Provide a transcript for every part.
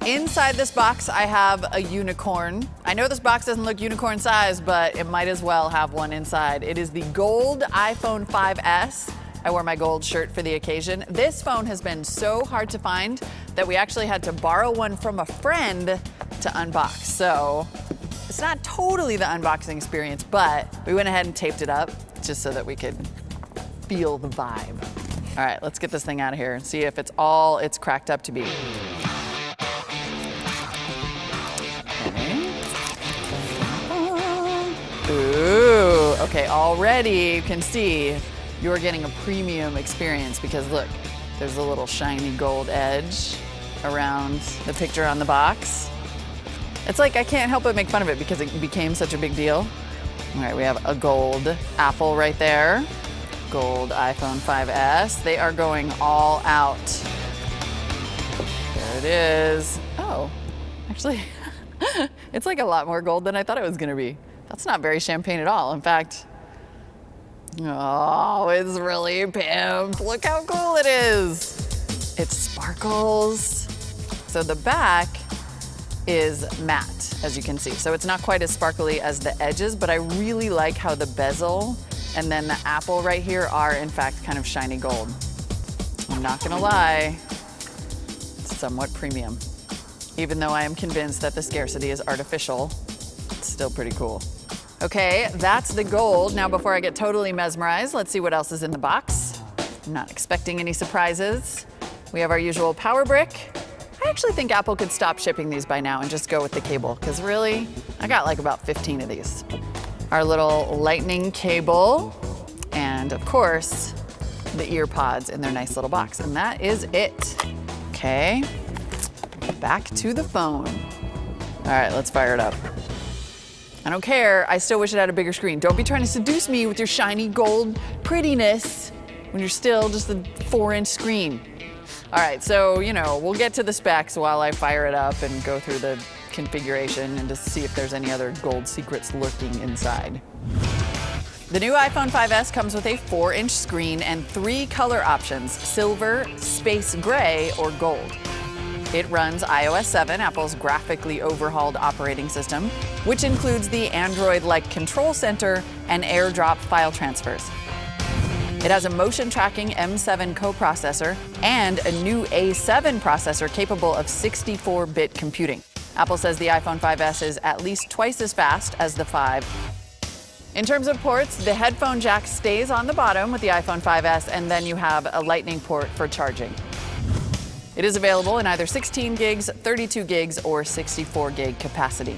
Inside this box, I have a unicorn. I know this box doesn't look unicorn size, but it might as well have one inside. It is the gold iPhone 5S. I wore my gold shirt for the occasion. This phone has been so hard to find that we actually had to borrow one from a friend to unbox. So it's not totally the unboxing experience, but we went ahead and taped it up just so that we could feel the vibe. All right, let's get this thing out of here and see if it's all it's cracked up to be. Ooh, okay, already you can see you're getting a premium experience because look, there's a little shiny gold edge around the picture on the box. It's like I can't help but make fun of it because it became such a big deal. All right, we have a gold Apple right there. Gold iPhone 5S. They are going all out. There it is. Oh, actually, it's like a lot more gold than I thought it was gonna be. That's not very champagne at all. In fact, oh, it's really pimp. Look how cool it is. It sparkles. So the back is matte, as you can see. So it's not quite as sparkly as the edges, but I really like how the bezel and then the Apple right here are in fact kind of shiny gold. I'm not gonna lie, it's somewhat premium. Even though I am convinced that the scarcity is artificial, it's still pretty cool. Okay, that's the gold. Now before I get totally mesmerized, let's see what else is in the box. I'm not expecting any surprises. We have our usual power brick. I actually think Apple could stop shipping these by now and just go with the cable, because really, I got like about 15 of these. Our little lightning cable, and of course, the ear pods in their nice little box, and that is it. Okay, back to the phone. All right, let's fire it up. I don't care, I still wish it had a bigger screen. Don't be trying to seduce me with your shiny gold prettiness when you're still just a 4-inch screen. All right, so, you know, we'll get to the specs while I fire it up and go through the configuration and just see if there's any other gold secrets lurking inside. The new iPhone 5S comes with a 4-inch screen and 3 color options: silver, space gray, or gold. It runs iOS 7, Apple's graphically overhauled operating system, which includes the Android-like control center and AirDrop file transfers. It has a motion tracking M7 coprocessor and a new A7 processor capable of 64-bit computing. Apple says the iPhone 5S is at least twice as fast as the 5. In terms of ports, the headphone jack stays on the bottom with the iPhone 5S, and then you have a Lightning port for charging. It is available in either 16 gigs, 32 gigs, or 64 gig capacity.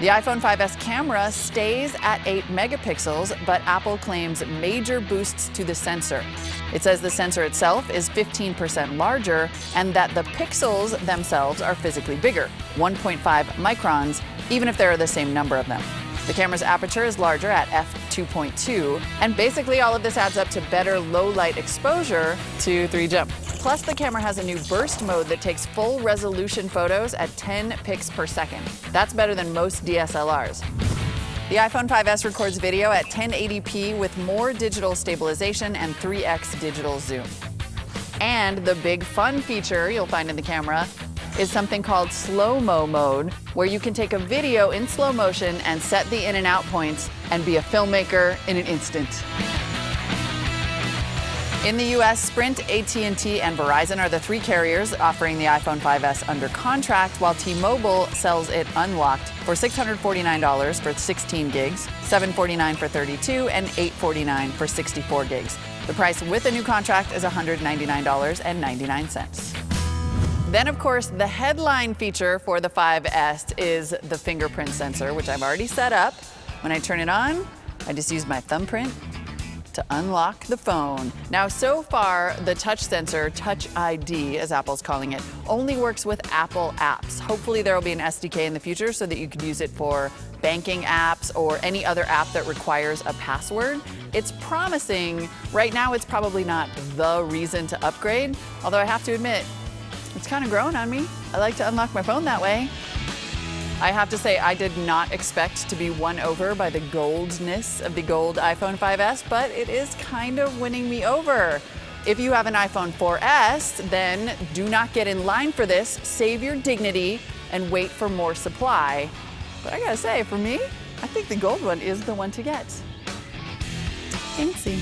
The iPhone 5S camera stays at 8 megapixels, but Apple claims major boosts to the sensor. It says the sensor itself is 15% larger and that the pixels themselves are physically bigger, 1.5 microns, even if there are the same number of them. The camera's aperture is larger at f2.2, and basically all of this adds up to better low-light exposure to 3GEM. Plus, the camera has a new burst mode that takes full resolution photos at 10 pics per second. That's better than most DSLRs. The iPhone 5S records video at 1080p with more digital stabilization and 3x digital zoom. And the big fun feature you'll find in the camera is something called slow-mo mode, where you can take a video in slow motion and set the in and out points and be a filmmaker in an instant. In the US, Sprint, AT&T, and Verizon are the 3 carriers offering the iPhone 5S under contract, while T-Mobile sells it unlocked for $649 for 16 gigs, $749 for 32, and $849 for 64 gigs. The price with a new contract is $199.99. Then, of course, the headline feature for the 5S is the fingerprint sensor, which I've already set up. When I turn it on, I just use my thumbprint to unlock the phone. Now, so far, the touch sensor, Touch ID, as Apple's calling it, only works with Apple apps. Hopefully there will be an SDK in the future so that you could use it for banking apps or any other app that requires a password. It's promising. Right now, it's probably not the reason to upgrade, although I have to admit, it's kind of growing on me. I like to unlock my phone that way. I have to say, I did not expect to be won over by the goldness of the gold iPhone 5S, but it is kind of winning me over. If you have an iPhone 4S, then do not get in line for this. Save your dignity and wait for more supply. But I gotta say, for me, I think the gold one is the one to get. Fancy.